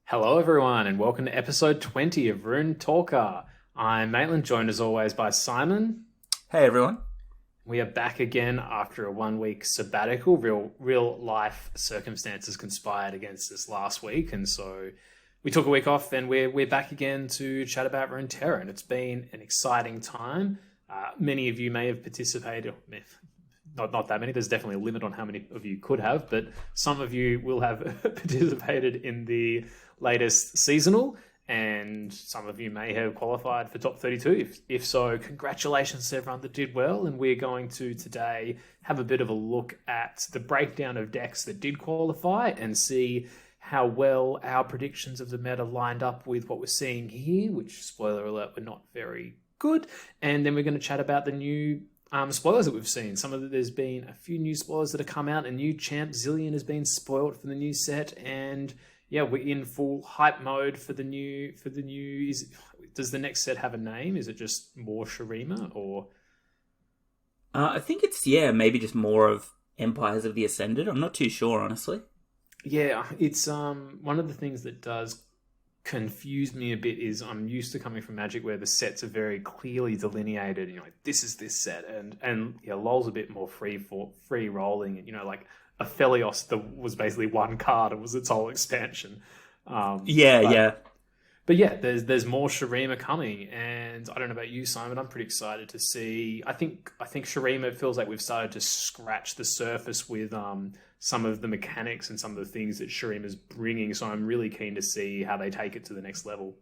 Hello, everyone, and welcome to episode 20 of Runetalker. I'm Maitland, joined as always by Simon. Hey everyone. We are back again after a 1 week sabbatical. Real life circumstances conspired against us last week, and so we took a week off, and we're back again to chat about Runeterra, and it's been an exciting time. Many of you may have participated, not that many. There's definitely a limit on how many of you could have, but some of you will have participated in the latest seasonal, and some of you may have qualified for top 32. If so, congratulations to everyone that did well, and we're going to today have a bit of a look at the breakdown of decks that did qualify and see how well our predictions of the meta lined up with what we're seeing here, which, spoiler alert, were not very good. And then we're going to chat about the new spoilers that we've seen. There's been a few new spoilers that have come out. A new champ, Zillion, has been spoiled for the new set, and yeah, we're in full hype mode for the new. Does the next set have a name? Is it just more Shurima or? I think it's maybe just more of Empires of the Ascended. I'm not too sure, honestly. Yeah, it's one of the things that does confuse me a bit is I'm used to coming from Magic where the sets are very clearly delineated. Like this is this set, and yeah, LoL's a bit more free rolling. Like a Felios that was basically one card. It was its whole expansion. Yeah. But yeah, there's more Shurima coming, and I don't know about you, Simon. I'm pretty excited to see. I think Shurima feels like we've started to scratch the surface with some of the mechanics and some of the things that Shurima's bringing. So I'm really keen to see how they take it to the next level.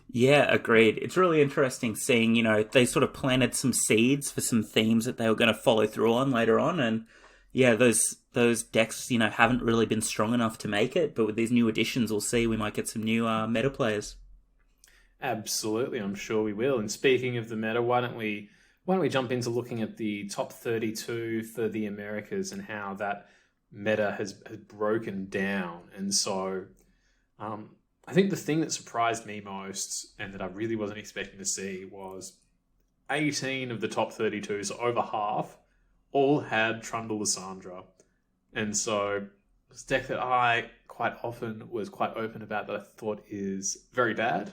Yeah, agreed. It's really interesting seeing, they sort of planted some seeds for some themes that they were going to follow through on later on, and yeah, those decks, haven't really been strong enough to make it, but with these new additions, we'll see we might get some new meta players. Absolutely, I'm sure we will. And speaking of the meta, why don't we jump into looking at the top 32 for the Americas and how that meta has broken down. And so I think the thing that surprised me most and that I really wasn't expecting to see was 18 of the top 32, so over half, all had Trundle Lysandra. And so it's a deck that I quite often was quite open about that I thought is very bad,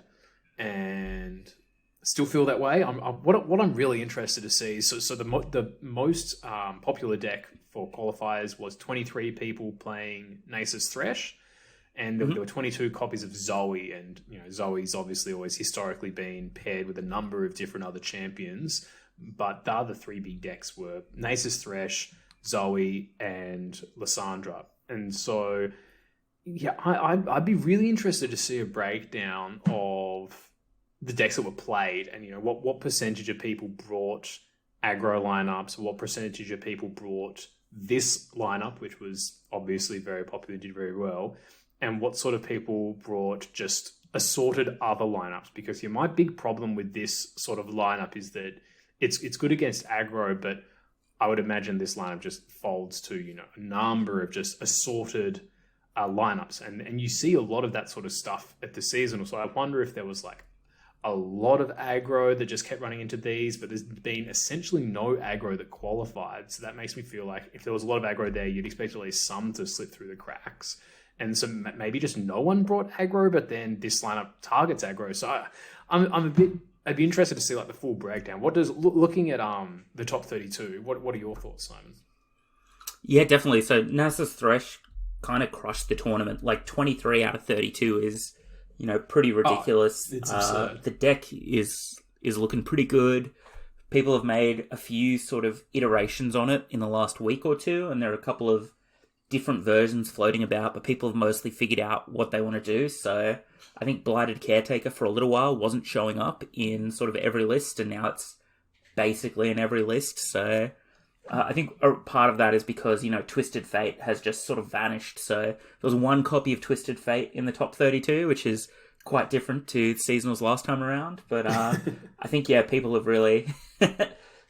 and still feel that way. What I'm really interested to see. So the most popular deck for qualifiers was 23 people playing Nasus Thresh, and there were 22 copies of Zoe, and Zoe's obviously always historically been paired with a number of different other champions. But the other three big decks were Nasus Thresh, Zoe, and Lysandra. And so, yeah, I'd be really interested to see a breakdown of the decks that were played, and what percentage of people brought aggro lineups, what percentage of people brought this lineup, which was obviously very popular, did very well, and what sort of people brought just assorted other lineups. Because my big problem with this sort of lineup is that it's good against aggro, but I would imagine this lineup just folds to a number of just assorted lineups, and you see a lot of that sort of stuff at the seasonal. So I wonder if there was like a lot of aggro that just kept running into these, but there's been essentially no aggro that qualified. So that makes me feel like if there was a lot of aggro there, you'd expect at least some to slip through the cracks. And so maybe just no one brought aggro, but then this lineup targets aggro. So I'd be interested to see like the full breakdown. What does looking at the top 32? What are your thoughts, Simon? Yeah, definitely. So Nasus Thresh kind of crushed the tournament. Like 23 out of 32 is pretty ridiculous. It's absurd. The deck is looking pretty good. People have made a few sort of iterations on it in the last week or two, and there are a couple of different versions floating about, but people have mostly figured out what they want to do. So I think Blighted Caretaker for a little while wasn't showing up in sort of every list, and now it's basically in every list. So I think a part of that is because, Twisted Fate has just sort of vanished. So there was one copy of Twisted Fate in the top 32, which is quite different to Seasonal's last time around. But I think, people have really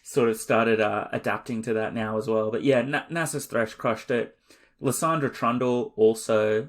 sort of started adapting to that now as well. But yeah, Nasus Thresh crushed it. Lysandra Trundle also,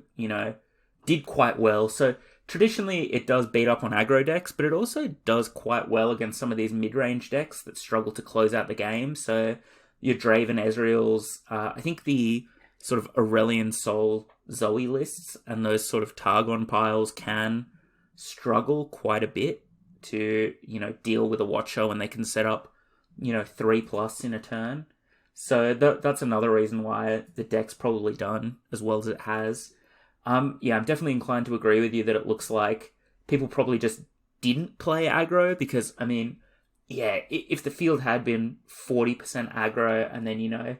did quite well. So traditionally, it does beat up on aggro decks, but it also does quite well against some of these mid-range decks that struggle to close out the game. So your Draven Ezreals, I think the sort of Aurelian Soul Zoe lists, and those sort of Targon piles can struggle quite a bit to, deal with a Watcher when they can set up, 3+ in a turn. So that's another reason why the deck's probably done as well as it has. I'm definitely inclined to agree with you that it looks like people probably just didn't play aggro because, if the field had been 40% aggro and then,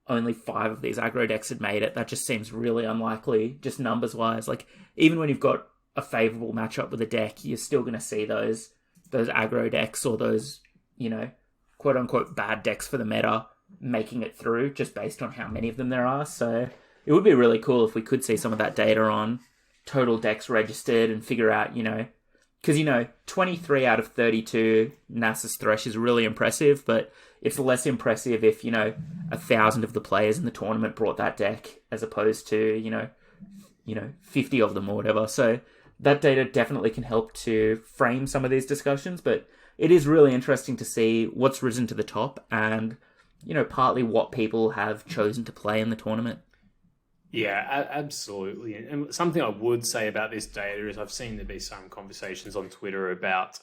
only 5 of these aggro decks had made it, that just seems really unlikely, just numbers-wise. Like, even when you've got a favourable matchup with a deck, you're still going to see those aggro decks or those, quote-unquote bad decks for the meta making it through just based on how many of them there are. So it would be really cool if we could see some of that data on total decks registered and figure out, because, 23 out of 32 Nasus Thresh is really impressive, but it's less impressive if, 1,000 of the players in the tournament brought that deck as opposed to, 50 of them or whatever. So that data definitely can help to frame some of these discussions, but it is really interesting to see what's risen to the top and, partly what people have chosen to play in the tournament. Yeah, absolutely. And something I would say about this data is I've seen there be some conversations on Twitter about,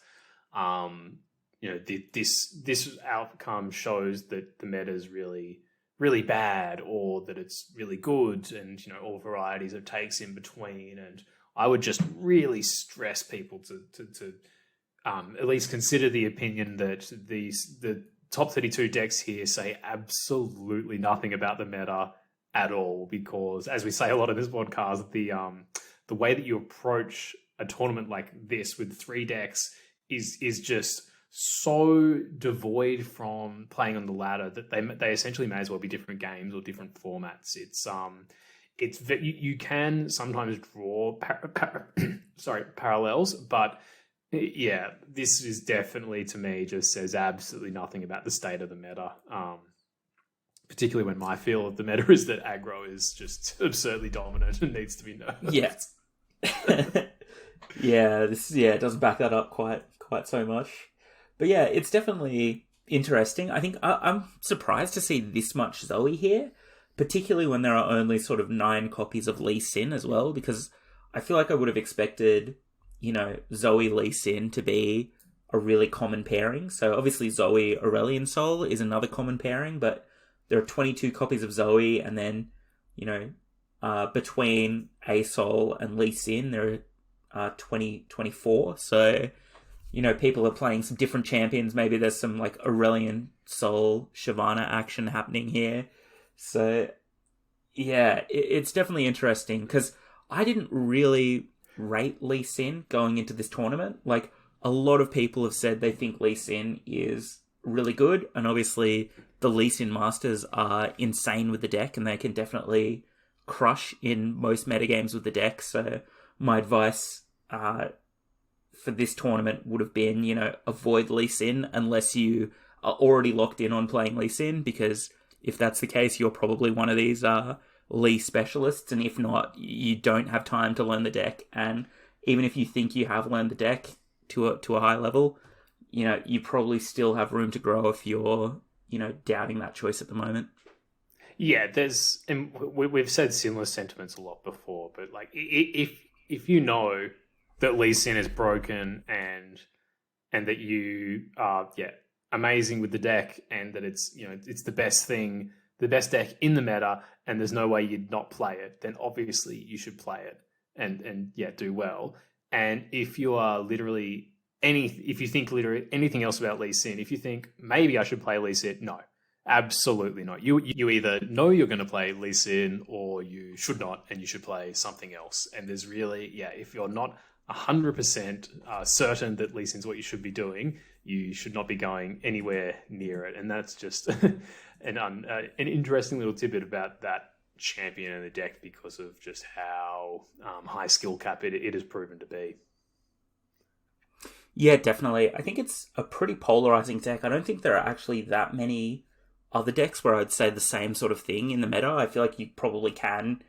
this outcome shows that the meta is really, really bad or that it's really good and, all varieties of takes in between. And I would just really stress people to at least consider the opinion that the top 32 decks here say absolutely nothing about the meta at all, because as we say a lot in this podcast, the way that you approach a tournament like this with 3 decks is just so devoid from playing on the ladder that they essentially may as well be different games or different formats. You can sometimes draw parallels, but yeah, this is definitely, to me, just says absolutely nothing about the state of the meta. Particularly when my feel of the meta is that aggro is just absurdly dominant and needs to be nerfed. Yeah. It doesn't back that up quite so much. But yeah, it's definitely interesting. I think I'm surprised to see this much Zoe here, particularly when there are only sort of 9 copies of Lee Sin as well, because I feel like I would have expected, Zoe Lee Sin to be a really common pairing. So obviously Zoe Aurelian Soul is another common pairing, but there are 22 copies of Zoe, and then, between A Soul and Lee Sin, there are 24. So, people are playing some different champions. Maybe there's some, like, Aurelian Soul Shyvana action happening here. So, yeah, it's definitely interesting, because I didn't really rate Lee Sin going into this tournament. Like, a lot of people have said they think Lee Sin is really good, and obviously the Lee Sin Masters are insane with the deck, and they can definitely crush in most metagames with the deck. So my advice for this tournament would have been, avoid Lee Sin unless you are already locked in on playing Lee Sin, because if that's the case, you're probably one of these Lee specialists, and if not, you don't have time to learn the deck. And even if you think you have learned the deck to a high level, you probably still have room to grow if you're, doubting that choice at the moment. Yeah, and we've said similar sentiments a lot before, but like if you know that Lee Sin is broken and that you are amazing with the deck, and that it's it's the best deck in the meta, and there's no way you'd not play it, then obviously you should play it and do well. And if you are literally if you think literally anything else about Lee Sin, if you think maybe I should play Lee Sin, no, absolutely not. You either know you're going to play Lee Sin or you should not, and you should play something else. And there's really, if you're not 100% certain that Lee Sin's what you should be doing, you should not be going anywhere near it. And that's just an interesting little tidbit about that champion in the deck, because of just how high skill cap it has proven to be. Yeah, definitely. I think it's a pretty polarizing deck. I don't think there are actually that many other decks where I'd say the same sort of thing in the meta. I feel like you probably can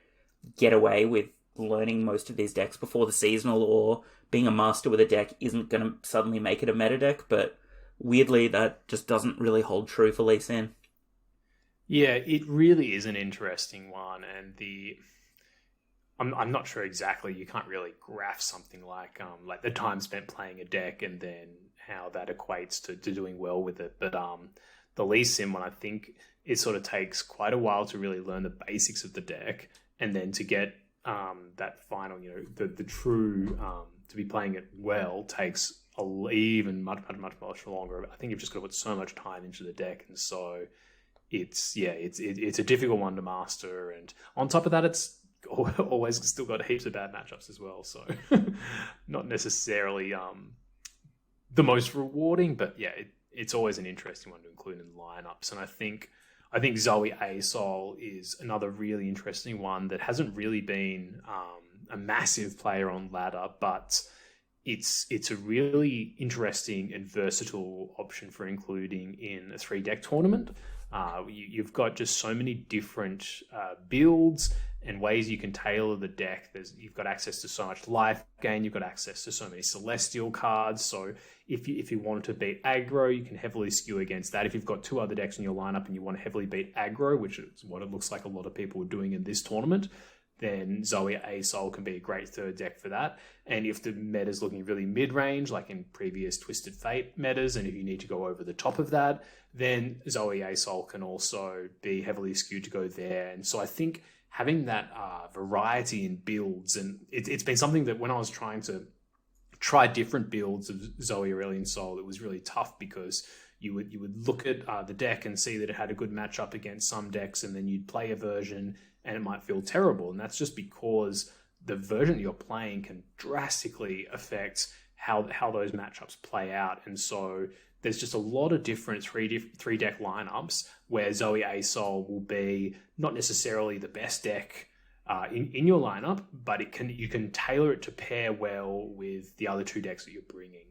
get away with learning most of these decks before the seasonal, or being a master with a deck isn't going to suddenly make it a meta deck, but weirdly that just doesn't really hold true for Lee Sin. Yeah, it really is an interesting one, and I'm not sure exactly. You can't really graph something like the time spent playing a deck and then how that equates to doing well with it. But the Lee Sin one, I think it sort of takes quite a while to really learn the basics of the deck, and then to get that final, the true to be playing it well takes even much longer. I think you've just got to put so much time into the deck, and so it's a difficult one to master. And on top of that, it's always still got heaps of bad matchups as well. So not necessarily the most rewarding, but yeah, it's always an interesting one to include in lineups. And I think Zoe Asol is another really interesting one that hasn't really been a massive player on ladder, but it's a really interesting and versatile option for including in a 3-deck tournament. You've got just so many different builds and ways you can tailor the deck. You've got access to so much life gain. You've got access to so many celestial cards. So if you want to beat aggro, you can heavily skew against that. If you've got 2 other decks in your lineup and you want to heavily beat aggro, which is what it looks like a lot of people are doing in this tournament, then Zoe Asol can be a great 3rd deck for that. And if the meta's looking really mid-range, like in previous Twisted Fate metas, and if you need to go over the top of that, then Zoe Asol can also be heavily skewed to go there. And so I think having that variety in builds, and it's been something that when I was trying to try different builds of Zoe Aurelian Sol, it was really tough because you would look at the deck and see that it had a good matchup against some decks, and then you'd play a version and it might feel terrible. And that's just because the version that you're playing can drastically affect how those matchups play out. And so there's just a lot of different 3-deck lineups where Zoe Asol will be not necessarily the best deck in your lineup, but you can tailor it to pair well with the other 2 decks that you're bringing.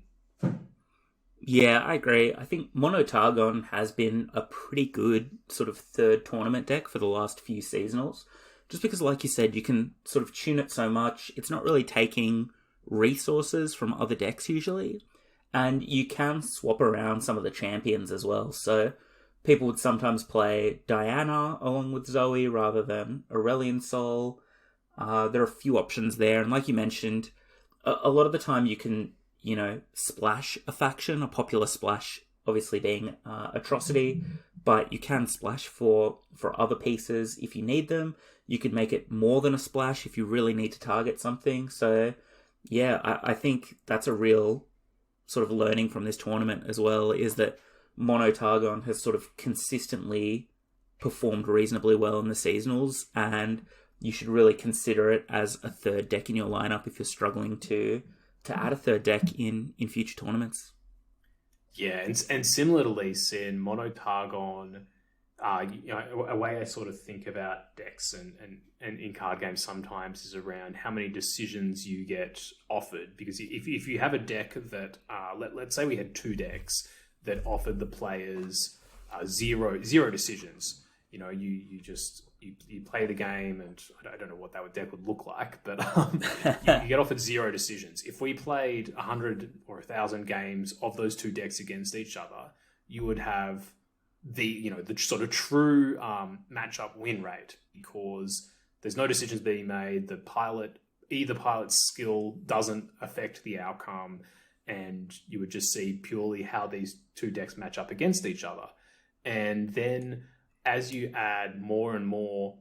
Yeah, I agree. I think Mono Targon has been a pretty good sort of 3rd tournament deck for the last few seasonals. Just because, like you said, you can sort of tune it so much. It's not really taking resources from other decks usually. And you can swap around some of the champions as well. So people would sometimes play Diana along with Zoe rather than Aurelian Sol. There are a few options there. And like you mentioned, a lot of the time you can splash a faction, a popular splash obviously being Atrocity, but you can splash for other pieces if you need them. You could make it more than a splash if you really need to target something. So yeah, I think that's a real sort of learning from this tournament as well, is that Mono Targon has sort of consistently performed reasonably well in the seasonals, and you should really consider it as a 3rd deck in your lineup if you're struggling to add a 3rd deck in future tournaments. Yeah, and similar to Lee Sin, Mono Targon, a way I sort of think about decks and in card games sometimes is around how many decisions you get offered. Because if you have a deck that, let's say we had 2 decks that offered the players zero decisions. You play the game, and I don't know what that deck would look like, but you get offered 0 decisions. If we played 100 or 1,000 games of those 2 decks against each other, you would have the sort of true matchup win rate, because there's no decisions being made. Either pilot's skill doesn't affect the outcome, and you would just see purely how these 2 decks match up against each other. And then as you add more and more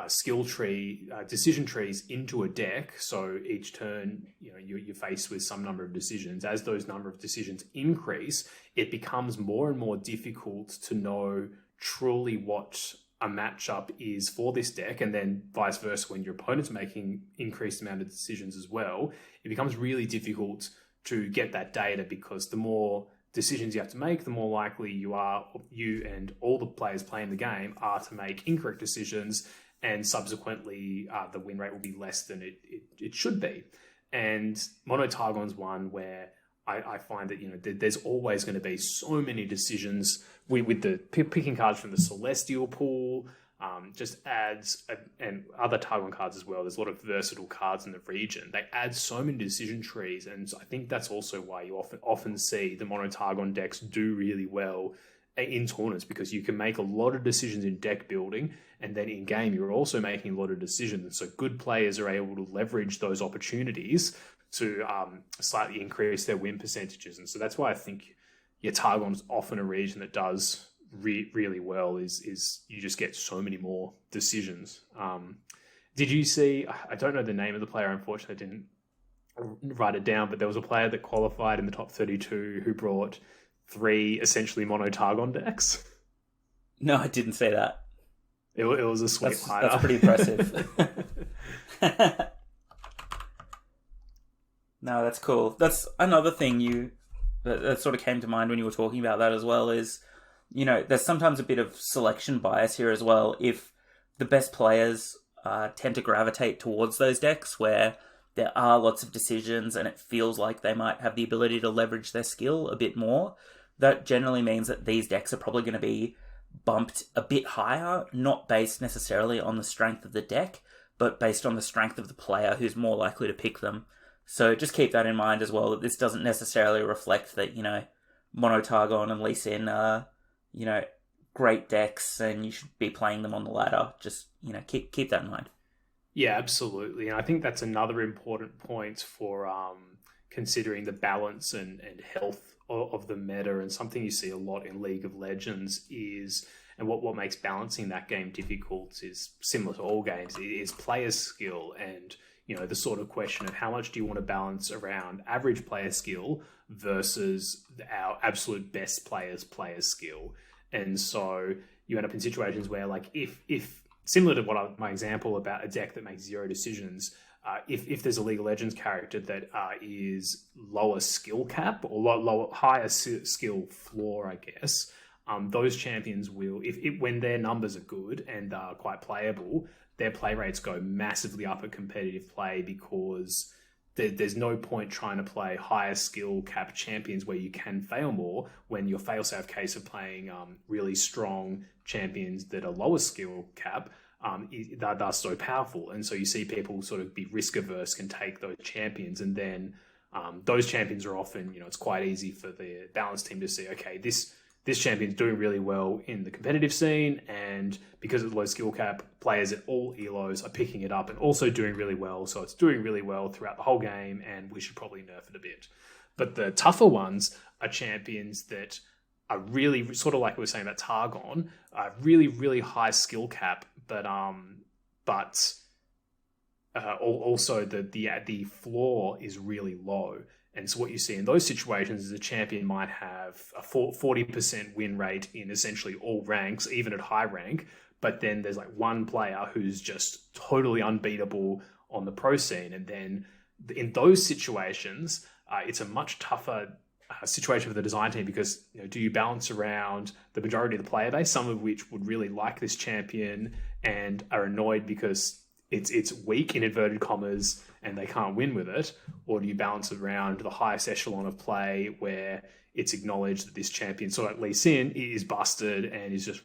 skill tree, decision trees into a deck, so each turn, you're faced with some number of decisions. As those number of decisions increase, it becomes more and more difficult to know truly what a matchup is for this deck, and then vice versa when your opponent's making increased amount of decisions as well. It becomes really difficult to get that data, because the more decisions you have to make, the more likely you and all the players playing the game are to make incorrect decisions, and subsequently the win rate will be less than it should be. And Mono Targon's one where I find that there's always going to be so many decisions with the picking cards from the Celestial pool, just adds, and other Targon cards as well. There's a lot of versatile cards in the region. They add so many decision trees, and I think that's also why you often see the Mono Targon decks do really well in tournaments, because you can make a lot of decisions in deck building, and then in game you're also making a lot of decisions. And so good players are able to leverage those opportunities to slightly increase their win percentages. And so that's why I think Targon's often a region that does really well. Is you just get so many more decisions. Did you see? I don't know the name of the player. Unfortunately, I didn't write it down. But there was a player that qualified in the top 32 who brought 3 essentially mono Targon decks. No, I didn't say that. It was a sweet hider. That's pretty impressive. No, that's cool. That's another thing that sort of came to mind when you were talking about that as well is, there's sometimes a bit of selection bias here as well. If the best players tend to gravitate towards those decks where there are lots of decisions and it feels like they might have the ability to leverage their skill a bit more, that generally means that these decks are probably going to be bumped a bit higher, not based necessarily on the strength of the deck, but based on the strength of the player who's more likely to pick them. So just keep that in mind as well, that this doesn't necessarily reflect that, Mono Targon and Lee Sin are, great decks and you should be playing them on the ladder. Just, keep that in mind. Yeah, absolutely. And I think that's another important point for considering the balance and health of the meta, and something you see a lot in League of Legends is, and what makes balancing that game difficult is similar to all games, is player skill and the sort of question of how much do you want to balance around average player skill versus our absolute best players' skill. And so you end up in situations where, like, if similar to my example about a deck that makes 0 decisions, if there's a League of Legends character that is lower skill cap or higher skill floor, I guess, those champions will, when their numbers are good and are quite playable, their play rates go massively up at competitive play, because there's no point trying to play higher skill cap champions where you can fail more when your fail-safe case of playing really strong champions that are lower skill cap, they're so powerful. And so you see people sort of be risk averse, can take those champions, and then those champions are often, it's quite easy for the balance team to see, okay, this champion's doing really well in the competitive scene, and because of the low skill cap, players at all elos are picking it up and also doing really well. So it's doing really well throughout the whole game, and we should probably nerf it a bit. But the tougher ones are champions that are really, sort of like we were saying about Targon, really, really high skill cap, but also the floor is really low. And so what you see in those situations is a champion might have a 40% win rate in essentially all ranks, even at high rank, but then there's like one player who's just totally unbeatable on the pro scene. And then in those situations, it's a much tougher situation for the design team, because do you balance around the majority of the player base, some of which would really like this champion and are annoyed because it's weak in inverted commas and they can't win with it, or do you balance it around the highest echelon of play where it's acknowledged that this champion, so at Lee Sin, is busted and is just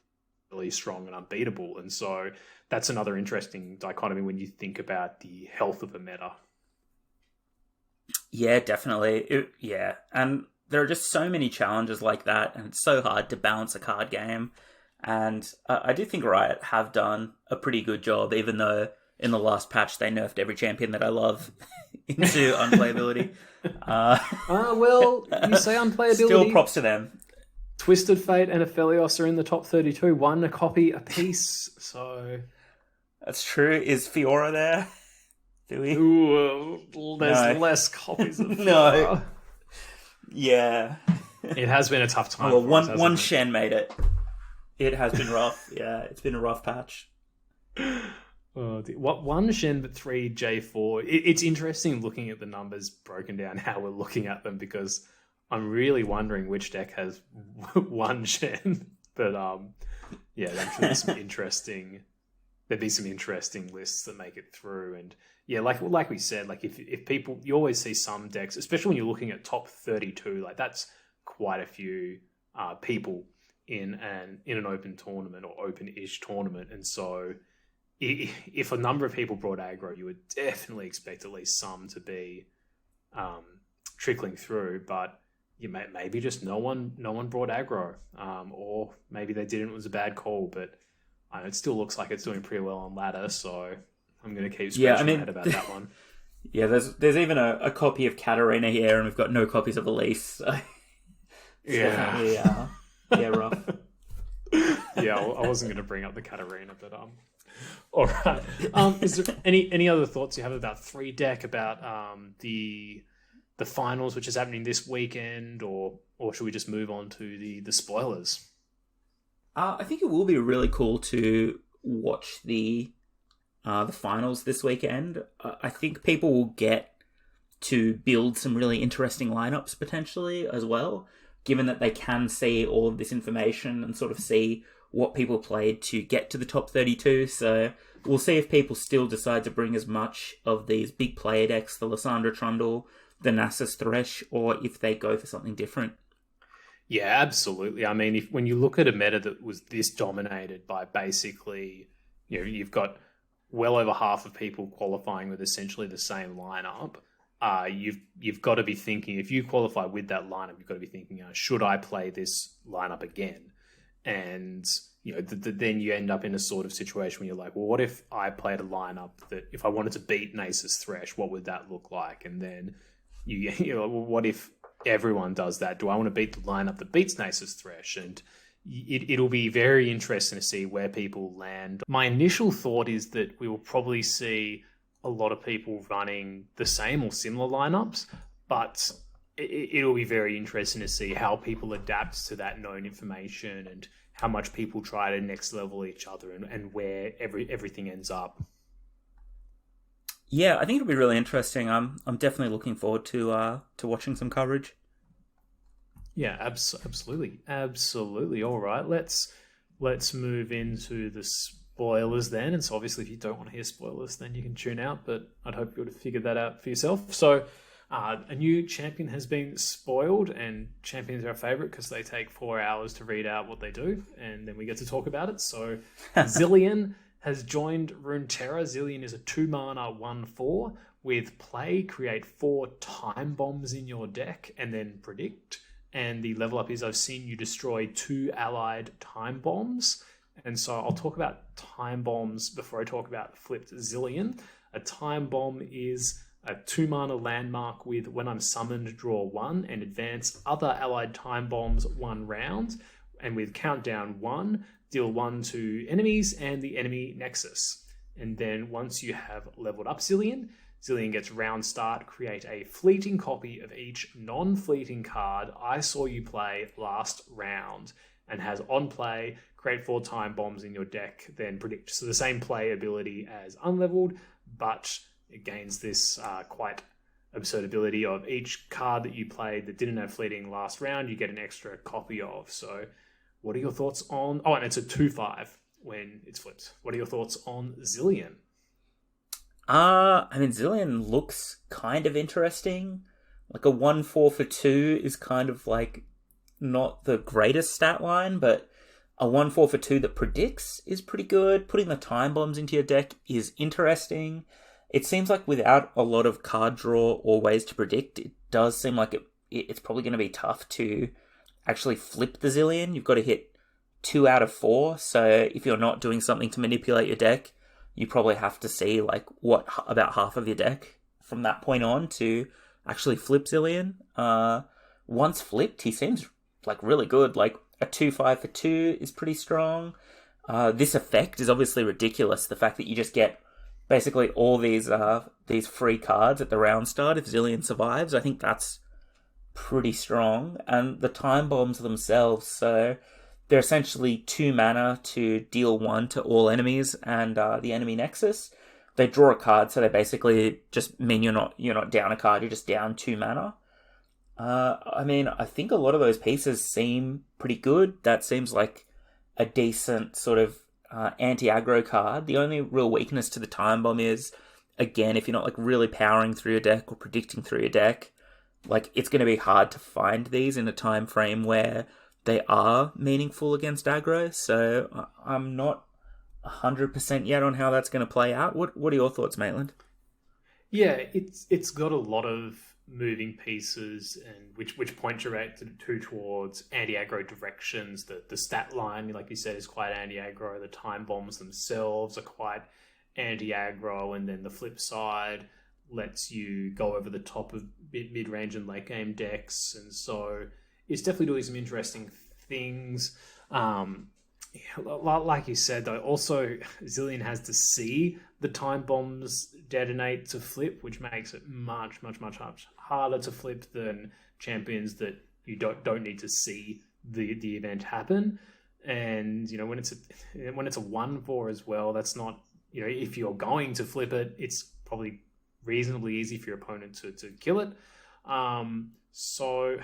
really strong and unbeatable? And so that's another interesting dichotomy when you think about the health of the meta. Yeah, definitely. And there are just so many challenges like that, and it's so hard to balance a card game. And I do think Riot have done a pretty good job, even though in the last patch they nerfed every champion that I love into unplayability. Well, you say unplayability. Still props to them. Twisted Fate and Aphelios are in the top 32, one a copy apiece. So that's true. Is Fiora there? Do we? Ooh, there's less copies of Fiora. No. Yeah. It has been a tough time. Well, one Shen made it. It has been rough. Yeah, it's been a rough patch. What one Shen but 3 J4? It's interesting looking at the numbers broken down, how we're looking at them, because I'm really wondering which deck has one Shen. But yeah, I'm sure there'd be some interesting lists that make it through. And yeah, like we said, like if people, you always see some decks, especially when you're looking at top 32, like that's quite a few people in an open tournament or open-ish tournament. And so if a number of people brought aggro, you would definitely expect at least some to be trickling through. But maybe just no one brought aggro, or maybe they didn't. It was a bad call, but it still looks like it's doing pretty well on ladder. So I'm going to keep scratching my head about that one. Yeah, there's even a copy of Katarina here, and we've got no copies of Elise. So Yeah, rough. Yeah, I wasn't going to bring up the Katarina, but all right. Is there any other thoughts you have about 3-deck, about the finals, which is happening this weekend, or should we just move on to the spoilers? I think it will be really cool to watch the finals this weekend. I think people will get to build some really interesting lineups potentially as well, given that they can see all of this information and sort of see what people played to get to the top 32. So we'll see if people still decide to bring as much of these big player decks, the Lysandra Trundle, the Nasus Thresh, or if they go for something different. Yeah, absolutely. I mean, when you look at a meta that was this dominated by basically, you've got well over half of people qualifying with essentially the same lineup. You've got to be thinking, if you qualify with that lineup, you've got to be thinking, should I play this lineup again? And then you end up in a sort of situation where you're like, well, what if I played a lineup that if I wanted to beat Nasus Thresh, what would that look like? And then well, what if everyone does that? Do I want to beat the lineup that beats Nasus Thresh? And it'll be very interesting to see where people land. My initial thought is that we will probably see a lot of people running the same or similar lineups, but it'll be very interesting to see how people adapt to that known information and how much people try to next level each other and where everything ends up. Yeah, I think it'll be really interesting. I'm definitely looking forward to watching some coverage. Yeah, absolutely. All right, let's move into the spoilers then. And so obviously if you don't want to hear spoilers, then you can tune out, but I'd hope you would have figured that out for yourself. So a new champion has been spoiled, and champions are our favorite because they take 4 hours to read out what they do, and then we get to talk about it. So Zillion has joined Runeterra. Zillion is a 2-mana 1/4 with play. Create 4 time bombs in your deck and then predict. And the level up is I've seen you destroy 2 allied time bombs. And so I'll talk about time bombs before I talk about flipped Zillion. A time bomb is a 2-mana landmark with when I'm summoned, draw 1 and advance other allied time bombs 1 round. And with countdown 1, deal 1 to enemies and the enemy nexus. And then once you have leveled up Zillion, Zillion gets round start, create a fleeting copy of each non-fleeting card I saw you play last round, and has on play, create 4 time bombs in your deck, then predict. So the same play ability as unleveled, but it gains this quite absurd ability of each card that you played that didn't have fleeting last round, you get an extra copy of. So what are your thoughts on... Oh, and it's a 2/5 when it's flipped. What are your thoughts on Zillion? I mean, Zillion looks kind of interesting. Like a 1/4 for 2 is kind of like not the greatest stat line, but a 1/4 for 2 that predicts is pretty good. Putting the time bombs into your deck is interesting. It seems like without a lot of card draw or ways to predict, it does seem like it's probably going to be tough to actually flip the Zillion. You've got to hit 2 out of 4. So if you're not doing something to manipulate your deck, you probably have to see about half of your deck from that point on to actually flip Zillion. Once flipped, he seems like really good. Like a 2/5 for 2 is pretty strong. This effect is obviously ridiculous. The fact that you just get basically all these free cards at the round start if Zillion survives, I think that's pretty strong. And the time bombs themselves, so they're essentially 2 mana to deal 1 to all enemies and the enemy nexus. They draw a card, so they basically just mean you're not down a card, you're just down 2 mana. I mean, I think a lot of those pieces seem pretty good. That seems like a decent sort of anti-aggro card. The only real weakness to the time bomb is, again, if you're not like really powering through your deck or predicting through your deck, like it's going to be hard to find these in a time frame where they are meaningful against aggro. So I'm not 100% yet on how that's going to play out. What are your thoughts, Maitland? Yeah, it's got a lot of moving pieces and which point towards anti-aggro directions. The stat line, like you said, is quite anti-aggro. The time bombs themselves are quite anti-aggro, and then the flip side lets you go over the top of mid-range and late-game decks, and so it's definitely doing some interesting things. Like you said, though, also Zillion has to see the time bombs detonate to flip, which makes it much harder to flip than champions that you don't need to see the event happen. And when it's a 1/4 as well, that's not, if you're going to flip it, it's probably reasonably easy for your opponent to kill it. So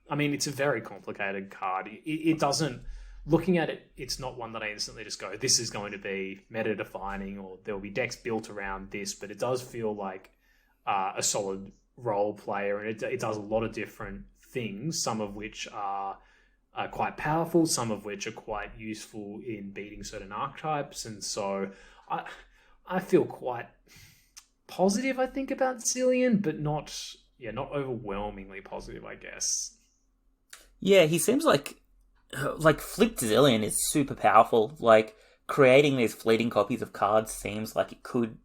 I mean, it's a very complicated card. It doesn't. Looking at it, it's not one that I instantly just go, this is going to be meta-defining, or there will be decks built around this, but it does feel like a solid role player, and it does a lot of different things, some of which are quite powerful, some of which are quite useful in beating certain archetypes, and so I feel quite positive, I think, about Zillion, but not overwhelmingly positive, I guess. Yeah, he seems like flipped Zillion is super powerful. Like, creating these fleeting copies of cards seems like it could,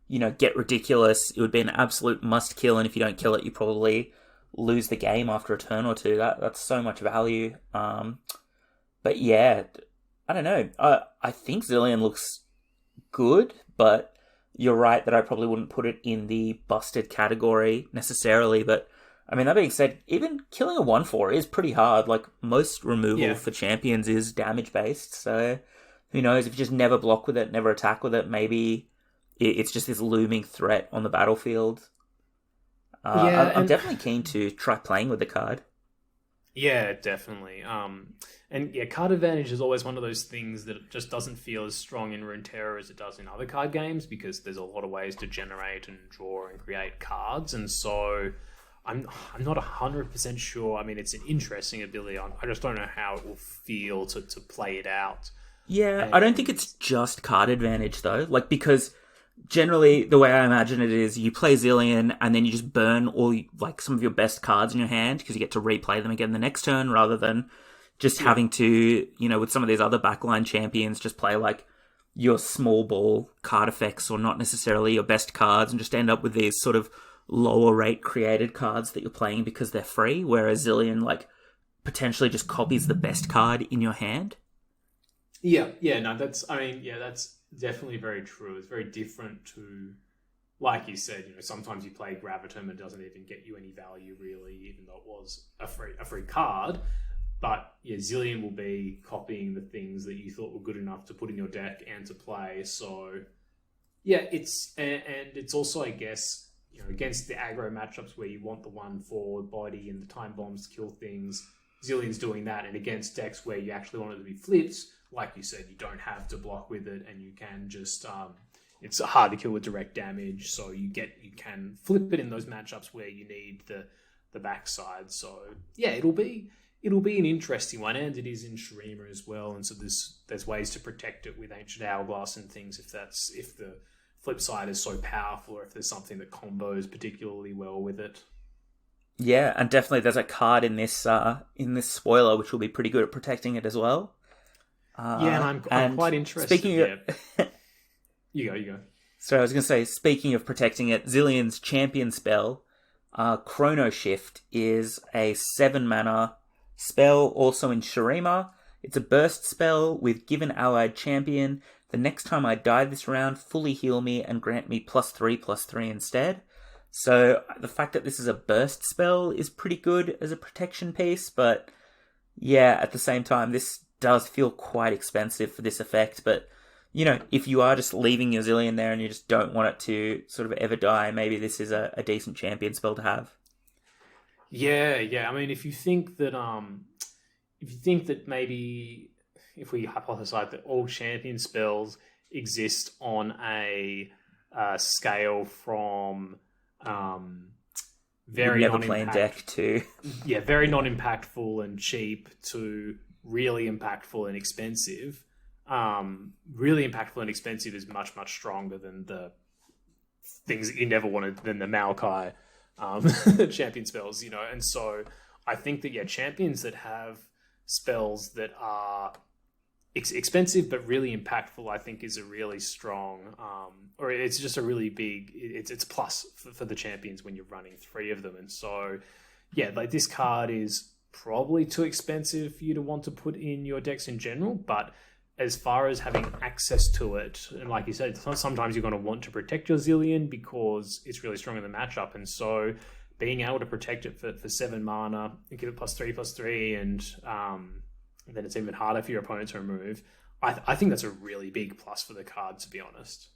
get ridiculous. It would be an absolute must kill, and if you don't kill it, you probably lose the game after a turn or two. That's so much value. But yeah, I don't know. I think Zillion looks good, but you're right that I probably wouldn't put it in the busted category necessarily. But I mean, that being said, even killing a 1/4 is pretty hard. Like, most removal for champions is damage based. So who knows, if you just never block with it, never attack with it, maybe it's just this looming threat on the battlefield. I'm definitely keen to try playing with the card. Yeah, definitely. And yeah, card advantage is always one of those things that just doesn't feel as strong in Runeterra as it does in other card games, because there's a lot of ways to generate and draw and create cards, and so I'm not 100% sure. I mean, it's an interesting ability. I just don't know how it will feel to play it out. Yeah, I don't think it's just card advantage, though. Like, because generally, the way I imagine it is you play Zillion and then you just burn some of your best cards in your hand because you get to replay them again the next turn, rather than just having to, with some of these other backline champions, just play like your small ball card effects or not necessarily your best cards, and just end up with these sort of lower rate created cards that you're playing because they're free, whereas Zillion potentially just copies the best card in your hand. That's definitely very true. It's very different to, like you said, sometimes you play Gravitum and it doesn't even get you any value really, even though it was a free card. But yeah, Zillion will be copying the things that you thought were good enough to put in your deck and to play. So yeah, it's also, I guess, against the aggro matchups where you want the 1/4 body and the time bombs to kill things, Zillion's doing that. And against decks where you actually want it to be flips, like you said, you don't have to block with it, and you can just it's hard to kill with direct damage, so you can flip it in those matchups where you need the backside. So yeah, it'll be an interesting one, and it is in Shurima as well, and so there's ways to protect it with Ancient Hourglass and things if the flip side is so powerful, or if there's something that combos particularly well with it. Yeah, and definitely there's a card in this spoiler which will be pretty good at protecting it as well. And I'm quite interested. Speaking of... You go. So I was going to say, speaking of protecting it, Zillion's champion spell, Chrono Shift, is a 7-mana spell, also in Shurima. It's a burst spell with given allied champion. The next time I die this round, fully heal me and grant me +3/+3 instead. So the fact that this is a burst spell is pretty good as a protection piece, but yeah, at the same time, this does feel quite expensive for this effect. But, if you are just leaving your Zillion there and you just don't want it to sort of ever die, maybe this is a decent champion spell to have. Yeah. I mean, if you think that maybe if we hypothesize that all champion spells exist on a scale from very non-impactful deck to very non-impactful and cheap to really impactful and expensive. Really impactful and expensive is much stronger than the things that you never wanted, than the Maokai champion spells, and so I think that champions that have spells that are expensive but really impactful, I think is a really strong, or it's just a really big. It's a plus for the champions when you're running 3 of them, and so like this card is probably too expensive for you to want to put in your decks in general, but as far as having access to it, and like you said, sometimes you're going to want to protect your Zillion because it's really strong in the matchup, and so being able to protect it for 7 mana and give it +3/+3, and then it's even harder for your opponent to remove. I think that's a really big plus for the card, to be honest.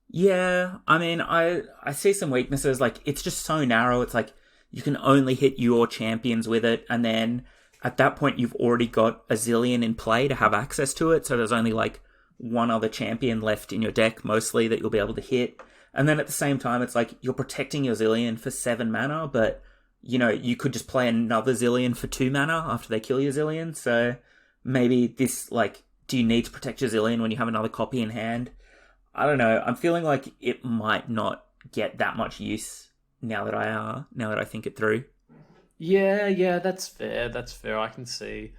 Yeah, I mean, I see some weaknesses. Like, it's just so narrow. It's like you can only hit your champions with it, and then at that point you've already got a Zillion in play to have access to it, so there's only like one other champion left in your deck mostly that you'll be able to hit. And then at the same time, it's like you're protecting your Zillion for 7 mana, but you could just play another Zillion for 2 mana after they kill your Zillion. So maybe this, like, do you need to protect your Zillion when you have another copy in hand? I don't know. I'm feeling like it might not get that much use now that I think it through. Yeah, that's fair. That's fair. I can see.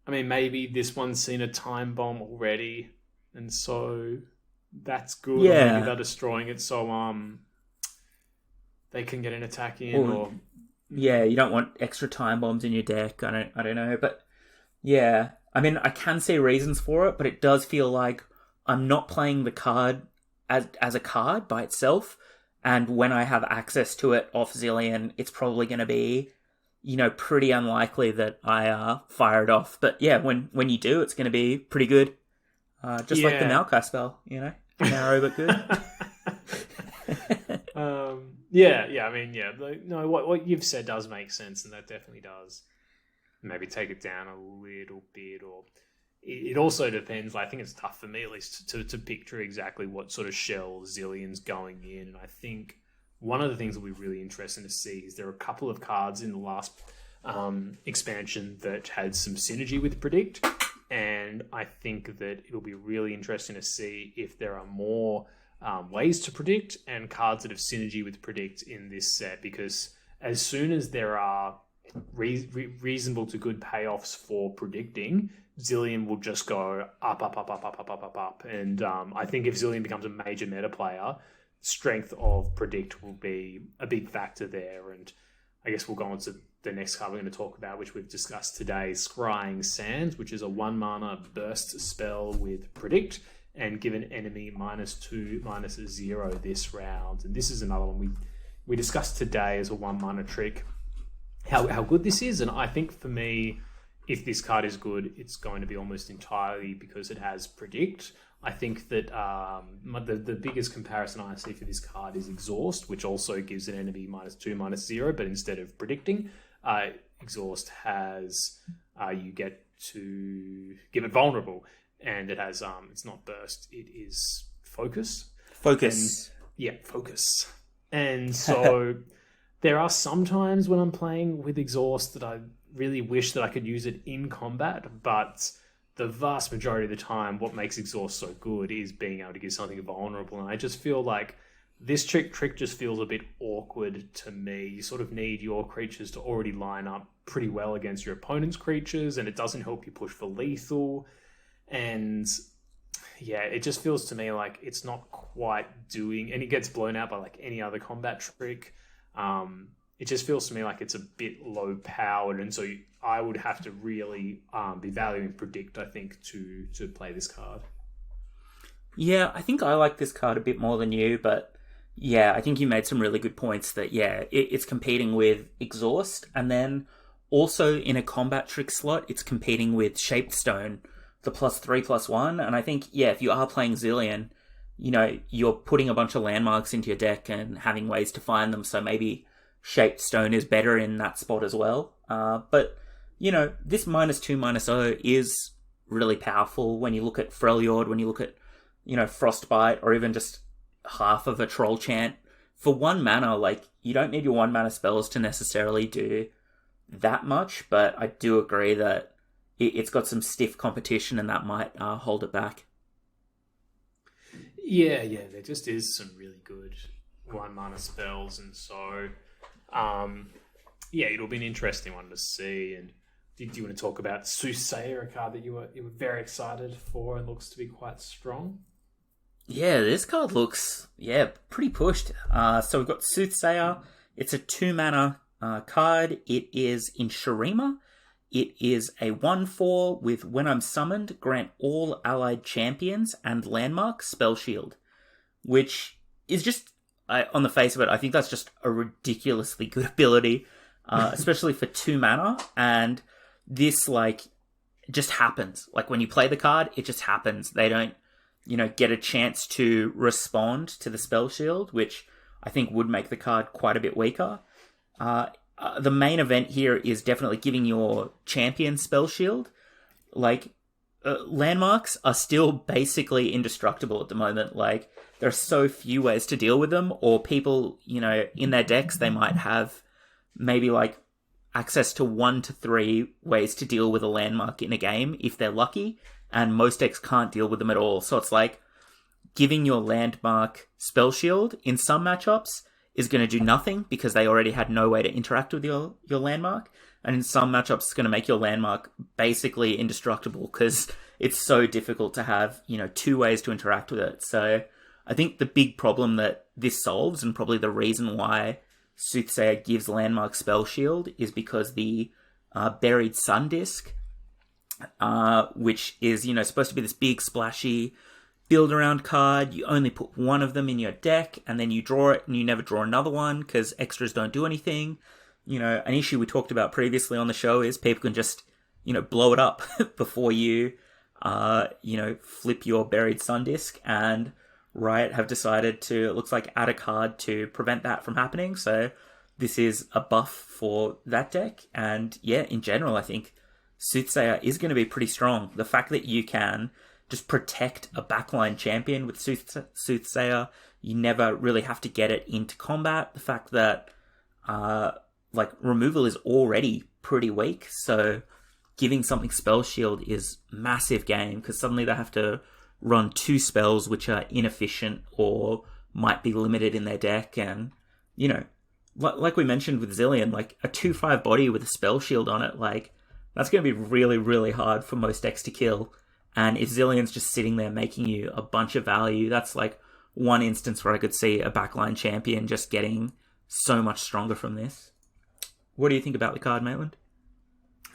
I mean, maybe this one's seen a time bomb already, and so that's good. Yeah. Or maybe they're destroying it so they can get an attack in. Or yeah, you don't want extra time bombs in your deck. I don't know, but yeah, I mean, I can see reasons for it, but it does feel like I'm not playing the card as a card by itself, and when I have access to it off Zillion, it's probably going to be, pretty unlikely that I fire it off. But yeah, when you do, it's going to be pretty good. Just like the Maokai spell, narrow but good. I mean, no, what you've said does make sense, and that definitely does. Maybe take it down a little bit, or it also depends. I think it's tough for me, at least, to picture exactly what sort of shell Zillion's going in. And I think one of the things that will be really interesting to see is there are a couple of cards in the last expansion that had some synergy with Predict, and I think that it'll be really interesting to see if there are more ways to predict and cards that have synergy with Predict in this set, because as soon as there are reasonable to good payoffs for predicting, Zillion will just go up. And I think if Zillion becomes a major meta player, strength of Predict will be a big factor there. And I guess we'll go on to the next card we're going to talk about, which we've discussed today, Scrying Sands, which is a 1 mana burst spell with Predict, and give an enemy -2/-0 this round. And this is another one we discussed today as a 1 mana trick, how good this is. And I think for me, if this card is good, it's going to be almost entirely because it has Predict. I think that the biggest comparison I see for this card is Exhaust, which also gives an enemy -2/-0, but instead of predicting, Exhaust has you get to give it vulnerable, and it has it's not burst, it is focus. Focus. Focus. And so there are some times when I'm playing with Exhaust that I really wish that I could use it in combat, but the vast majority of the time, what makes Exhaust so good is being able to give something vulnerable. And I just feel like this trick just feels a bit awkward to me. You sort of need your creatures to already line up pretty well against your opponent's creatures, and it doesn't help you push for lethal. And it just feels to me like it's not quite doing, and it gets blown out by like any other combat trick. It just feels to me like it's a bit low powered, and so I would have to really be valuing Predict, I think, to play this card. Yeah, I think I like this card a bit more than you, but yeah, I think you made some really good points that, it's competing with Exhaust, and then also in a combat trick slot, it's competing with Shaped Stone, the +3/+1, and I think, if you are playing Zillion, you're putting a bunch of landmarks into your deck and having ways to find them, so maybe Shaped Stone is better in that spot as well. But, this -2/-0 is really powerful when you look at Freljord, when you look at, Frostbite, or even just half of a Troll Chant. For 1 mana, like, you don't need your 1 mana spells to necessarily do that much, but I do agree that it's got some stiff competition, and that might hold it back. Yeah, there just is some really good 1 mana spells, and so it'll be an interesting one to see. And do you want to talk about Soothsayer, a card that you were very excited for and looks to be quite strong? Yeah, this card looks pretty pushed. So we've got Soothsayer. It's a 2-mana card. It is in Shurima. It is a 1/4 with when I'm summoned, grant all allied champions and landmark spell shield, which is just, on the face of it, I think that's just a ridiculously good ability, especially for 2 mana. And this, just happens. Like, when you play the card, it just happens. They don't, get a chance to respond to the spell shield, which I think would make the card quite a bit weaker. The main event here is definitely giving your champion spell shield. Landmarks are still basically indestructible at the moment. There are so few ways to deal with them, or people, in their decks, they might have maybe access to 1 to 3 ways to deal with a landmark in a game if they're lucky, and most decks can't deal with them at all. So it's giving your landmark spell shield in some matchups is going to do nothing because they already had no way to interact with your landmark. And in some matchups, it's going to make your landmark basically indestructible because it's so difficult to have, 2 ways to interact with it. So I think the big problem that this solves, and probably the reason why Soothsayer gives landmark spell shield, is because the Buried Sun Disc, which is, supposed to be this big splashy build around card. You only put 1 of them in your deck, and then you draw it, and you never draw another one because extras don't do anything. An issue we talked about previously on the show is people can just, blow it up before you, flip your Buried Sun Disc, and Riot have decided to, it looks like, add a card to prevent that from happening. So this is a buff for that deck, and in general, I think Soothsayer is going to be pretty strong. The fact that you can just protect a backline champion with Soothsayer, you never really have to get it into combat. The fact that removal is already pretty weak, so giving something spell shield is massive game, because suddenly they have to run 2 spells which are inefficient or might be limited in their deck. And like we mentioned with Zillion, a 2/5 body with a spell shield on it, that's going to be really, really hard for most decks to kill. And if Zillion's just sitting there making you a bunch of value, that's one instance where I could see a backline champion just getting so much stronger from this. What do you think about the card, Maitland?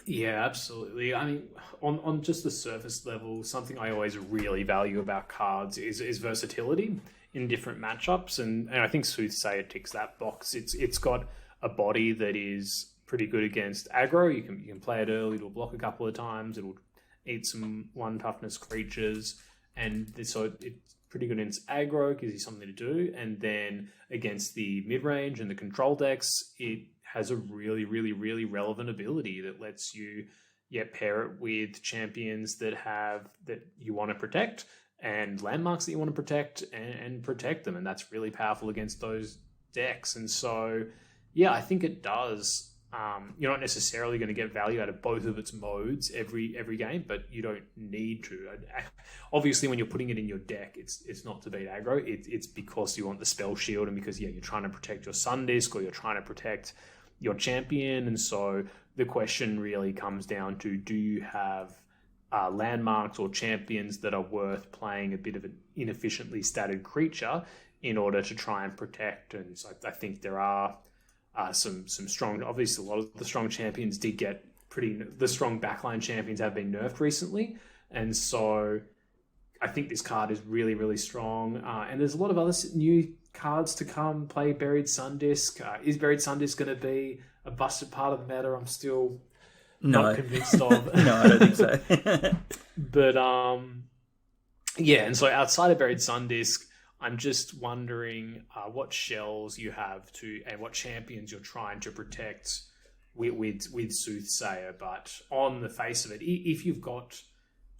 Yeah, absolutely. I mean, on just the surface level, something I always really value about cards is versatility in different matchups, and I think Soothsayer ticks that box. It's got a body that is pretty good against aggro. You can play it early, it'll block a couple of times, it'll eat some 1 toughness creatures, and so it's pretty good against aggro, gives you something to do. And then against the mid-range and the control decks, it has a really, really, really relevant ability that lets you pair it with champions that you want to protect, and landmarks that you want to protect, and protect them. And that's really powerful against those decks. And so, I think it does. You're not necessarily going to get value out of both of its modes every game, but you don't need to. Obviously, when you're putting it in your deck, it's not to beat aggro. It's because you want the spell shield, and because you're trying to protect your Sun Disc, or you're trying to protect your champion. And so the question really comes down to, do you have landmarks or champions that are worth playing a bit of an inefficiently statted creature in order to try and protect? And so I think there are some strong, obviously a lot of the strong champions did get the strong backline champions have been nerfed recently. And so I think this card is really, really strong. And there's a lot of other new cards to come. Play Buried Sun Disc. Is Buried Sun Disc going to be a busted part of the meta? I'm still not convinced of. No, I don't think so. But and so outside of Buried Sun Disc, I'm just wondering what shells you have and what champions you're trying to protect with Soothsayer. But on the face of it, if you've got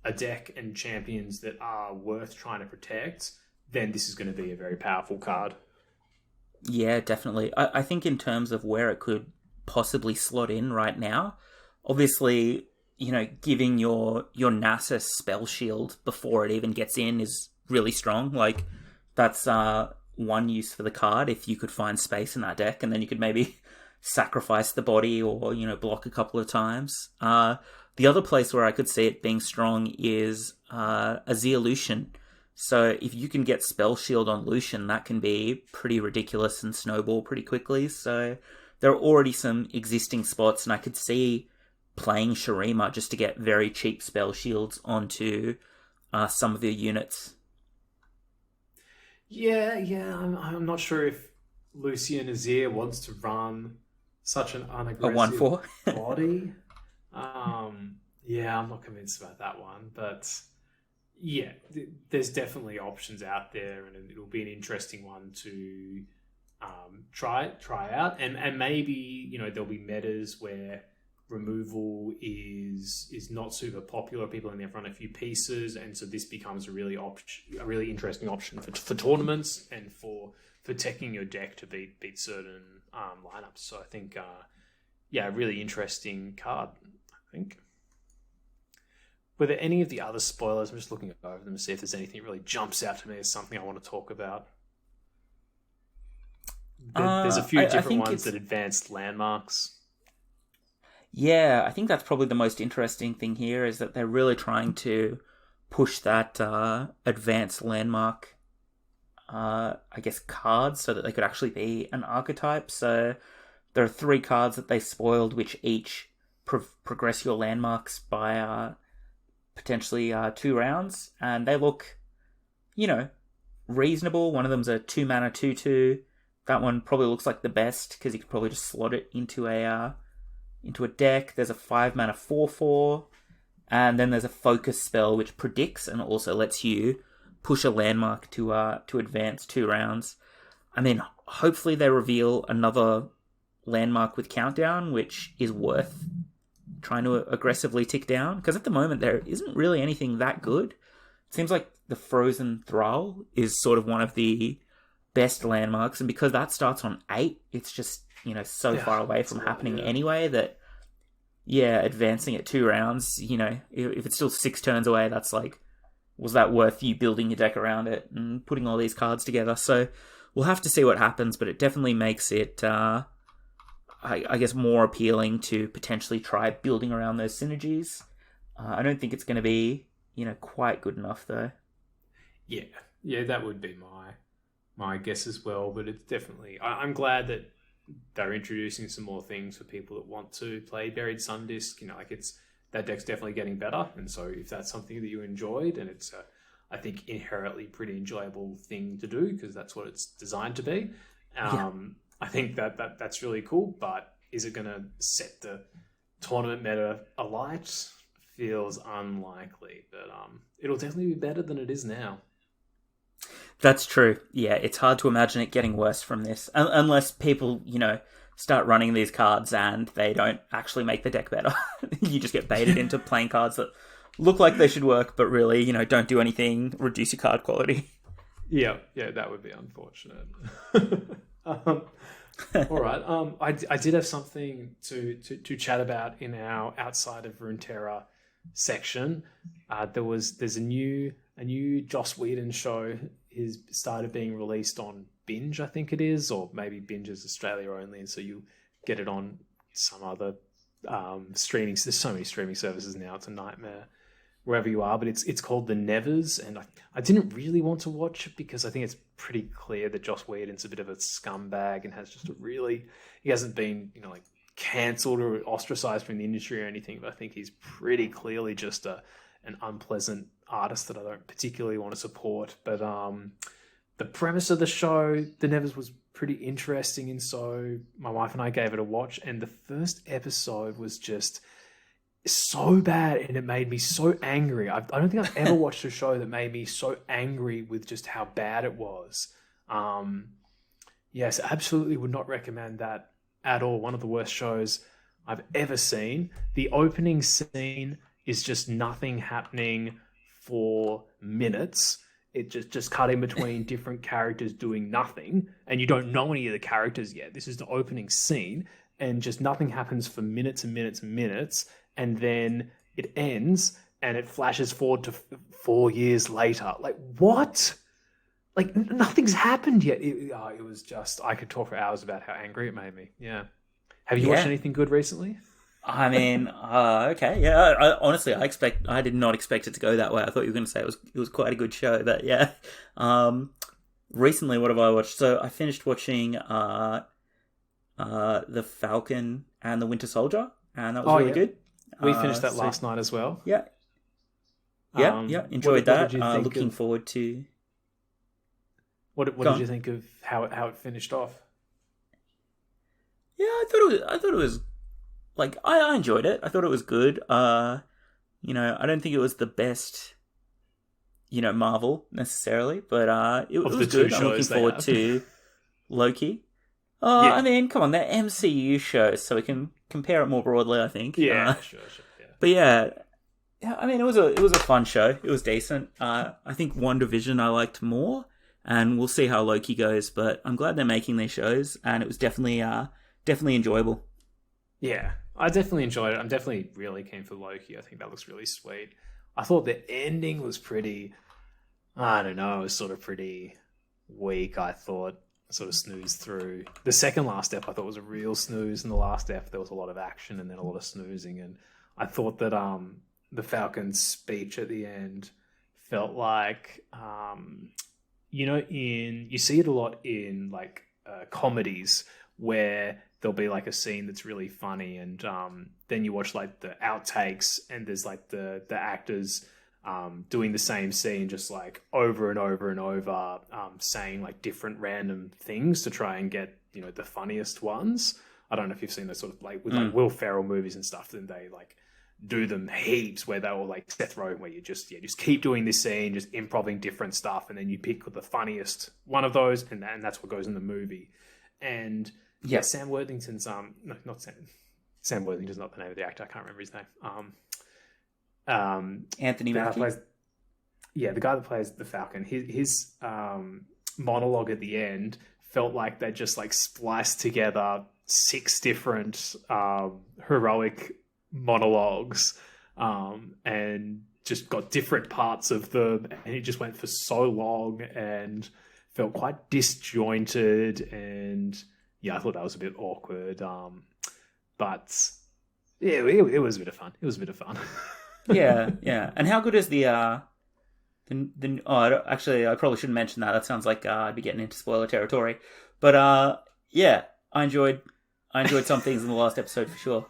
a deck and champions that are worth trying to protect, then this is going to be a very powerful card. Yeah, definitely. I think in terms of where it could possibly slot in right now, obviously, giving your Nasus spell shield before it even gets in is really strong. That's one use for the card if you could find space in that deck, and then you could maybe sacrifice the body or, block a couple of times. The other place where I could see it being strong is Azir Lucian. So if you can get Spell Shield on Lucian, that can be pretty ridiculous and snowball pretty quickly. So there are already some existing spots, and I could see playing Shurima just to get very cheap Spell Shields onto some of the units. Yeah, I'm not sure if Lucian Azir wants to run such an unaggressive a 1/4 body. I'm not convinced about that one, but yeah, there's definitely options out there, and it'll be an interesting one to try out, and maybe there'll be metas where removal is not super popular. People only have run a few pieces, and so this becomes a really interesting option for tournaments and for teching your deck to beat certain lineups. So I think, a really interesting card. I think. Were there any of the other spoilers? I'm just looking over them to see if there's anything that really jumps out to me as something I want to talk about. There's a few different ones that advanced landmarks. Yeah, I think that's probably the most interesting thing here, is that they're really trying to push that advanced landmark, cards, so that they could actually be an archetype. So there are 3 cards that they spoiled, which each progress your landmarks by potentially 2 rounds, and they look, reasonable. One of them's a 2-mana 2/2. That one probably looks like the best because you could probably just slot it into a deck. There's a 5-mana 4/4, and then there's a focus spell which predicts and also lets you push a landmark to advance 2 rounds. I mean, hopefully they reveal another landmark with countdown, which is worth trying to aggressively tick down, because at the moment there isn't really anything that good. It seems like the Frozen Thrall is sort of one of the best landmarks, and because that starts on 8, it's just so far away from happening anyway that advancing it 2 rounds, if it's still 6 turns away, that's like, was that worth you building your deck around it and putting all these cards together? So we'll have to see what happens, but it definitely makes it I guess more appealing to potentially try building around those synergies. I don't think it's going to be quite good enough though. Yeah, that would be my guess as well, but it's definitely, I'm glad that they're introducing some more things for people that want to play Buried Sundisk. That deck's definitely getting better, and so if that's something that you enjoyed, and it's I think inherently pretty enjoyable thing to do because that's what it's designed to be. I think that's really cool, but is it going to set the tournament meta alight? Feels unlikely, but it'll definitely be better than it is now. That's true. Yeah, it's hard to imagine it getting worse from this, unless people, start running these cards and they don't actually make the deck better. You just get baited into playing cards that look like they should work, but really, don't do anything, reduce your card quality. Yeah, that would be unfortunate. All right. I did have something to chat about in our outside of Runeterra section. There's a new Joss Whedon show is started being released on Binge, I think it is, or maybe Binge is Australia only, and so you get it on some other streaming. There's so many streaming services now; it's a nightmare wherever you are. But it's called The Nevers, and I didn't really want to watch it because I think it's pretty clear that Joss Whedon's a bit of a scumbag and has just he hasn't been cancelled or ostracized from the industry or anything, but I think he's pretty clearly just an unpleasant artist that I don't particularly want to support. But the premise of the show, The Nevers, was pretty interesting, and so my wife and I gave it a watch, and the first episode was just so bad, and it made me so angry. I don't think I've ever watched a show that made me so angry with just how bad it was. Yes, absolutely would not recommend that at all. One of the worst shows I've ever seen. The opening scene is just nothing happening for minutes. It just cutting between different characters doing nothing, and you don't know any of the characters yet. This is the opening scene, and just nothing happens for minutes and minutes and minutes, and then it ends, and it flashes forward to 4 years later. Like, what? like nothing's happened yet. It was just, I could talk for hours about how angry it made me. Yeah. Have you watched anything good recently? I mean, okay, yeah. Honestly, I did not expect it to go that way. I thought you were going to say it was quite a good show, but yeah. Recently, what have I watched? So I finished watching The Falcon and the Winter Soldier, and that was really good. We finished that last night as well. Yeah. Yeah, enjoyed that. Looking forward to. What did you think of how it finished off? Yeah, I thought it was like I enjoyed it. I thought it was good. I don't think it was the best, Marvel necessarily, but it was good. I'm looking forward to Loki. I mean, come on, they're MCU shows, so we can compare it more broadly, I think. Yeah, sure. Yeah. But yeah, I mean, it was a fun show. It was decent. I think WandaVision I liked more, and we'll see how Loki goes. But I'm glad they're making these shows, and it was definitely enjoyable. Yeah, I definitely enjoyed it. I'm definitely really keen for Loki. I think that looks really sweet. I thought the ending was pretty, I don't know, it was sort of pretty weak, I thought. Sort of snoozed through. The second last ep I thought was a real snooze. In the last ep there was a lot of action and then a lot of snoozing. And I thought that the Falcon's speech at the end felt like, you see it a lot in like comedies where there'll be like a scene that's really funny, and then you watch like the outtakes and there's like the actors doing the same scene just like over and over and over, saying like different random things to try and get the funniest ones. I don't know if you've seen those sort of like with like Will Ferrell movies and stuff. Then they like do them heaps where they will like Seth Rogen, where you just keep doing this scene, just improvising different stuff, and then you pick the funniest one of those, and that's what goes in the movie. And Sam Worthington's no, not Sam. Sam Worthington's not the name of the actor. I can't remember his name. Anthony Mackie. The guy that plays the Falcon. His monologue at the end felt like they just like spliced together 6 different heroic monologues, and just got different parts of them, and it just went for so long and felt quite disjointed, and I thought that was a bit awkward. But yeah, it was a bit of fun. It was a bit of fun. Yeah. And how good is the actually, I probably shouldn't mention that. That sounds like I'd be getting into spoiler territory. But I enjoyed some things in the last episode for sure.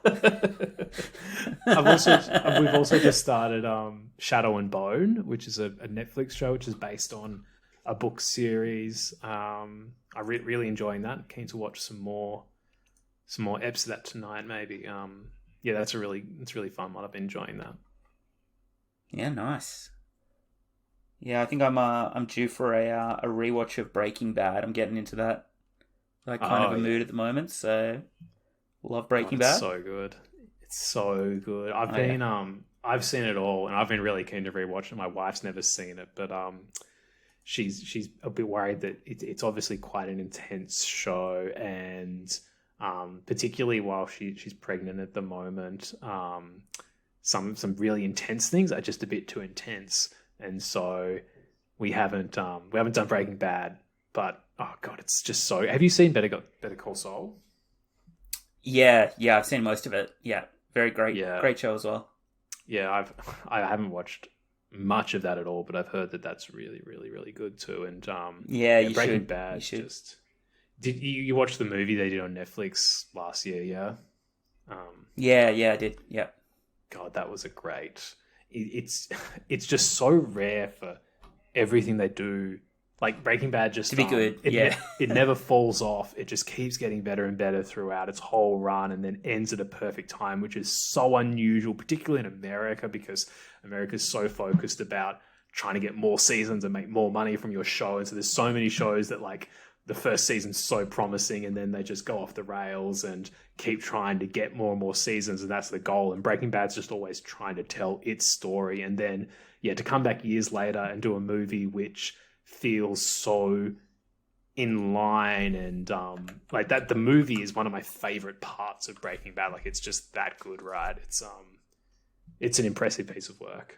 We've also just started Shadow and Bone, which is a Netflix show which is based on a book series. I'm really enjoying that. Keen to watch some more eps of that tonight, maybe. It's really fun one. I've been enjoying that. Yeah, nice. Yeah, I think I'm due for a rewatch of Breaking Bad. I'm getting into that kind of a mood at the moment. So, love Breaking Bad. It's so good. It's so good. I've seen it all, and I've been really keen to rewatch it. My wife's never seen it, but she's a bit worried that it's obviously quite an intense show, and particularly while she's pregnant at the moment, some really intense things are just a bit too intense, and so we haven't done Breaking Bad, but oh god, it's just so. Have you seen Better Call Saul? Yeah, I've seen most of it. Yeah, very great, great show as well. Yeah, I haven't watched much of that at all, but I've heard that that's really, really, really good too. And you Breaking should. Bad. You should. Just did you watch the movie they did on Netflix last year? Yeah. Yeah, I did. Yeah. God, that was a great. It's just so rare for everything they do. Like Breaking Bad, just to be good. It never falls off. It just keeps getting better and better throughout its whole run, and then ends at a perfect time, which is so unusual, particularly in America, because America's so focused about trying to get more seasons and make more money from your show. And so there's so many shows that like the first season's so promising, and then they just go off the rails and keep trying to get more and more seasons, and that's the goal. And Breaking Bad's just always trying to tell its story, and then to come back years later and do a movie which feels so in line, and like that. The movie is one of my favorite parts of Breaking Bad. Like it's just that good, right? It's an impressive piece of work.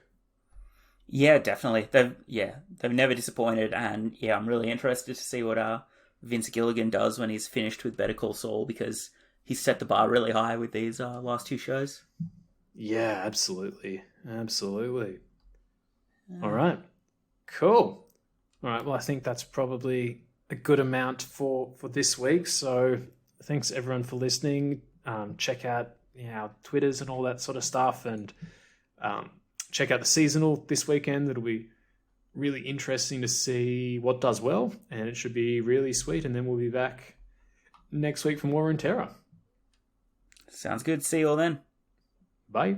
Yeah, definitely. They've never disappointed, and yeah, I'm really interested to see what Vince Gilligan does when he's finished with Better Call Saul, because he's set the bar really high with these last two shows. Yeah, absolutely. Absolutely. All right. Cool. All right. Well, I think that's probably a good amount for this week. So thanks everyone for listening. Check out our Twitters and all that sort of stuff, and check out the seasonal this weekend. It'll be really interesting to see what does well, and it should be really sweet. And then we'll be back next week for more Runeterra. Sounds good. See you all then. Bye.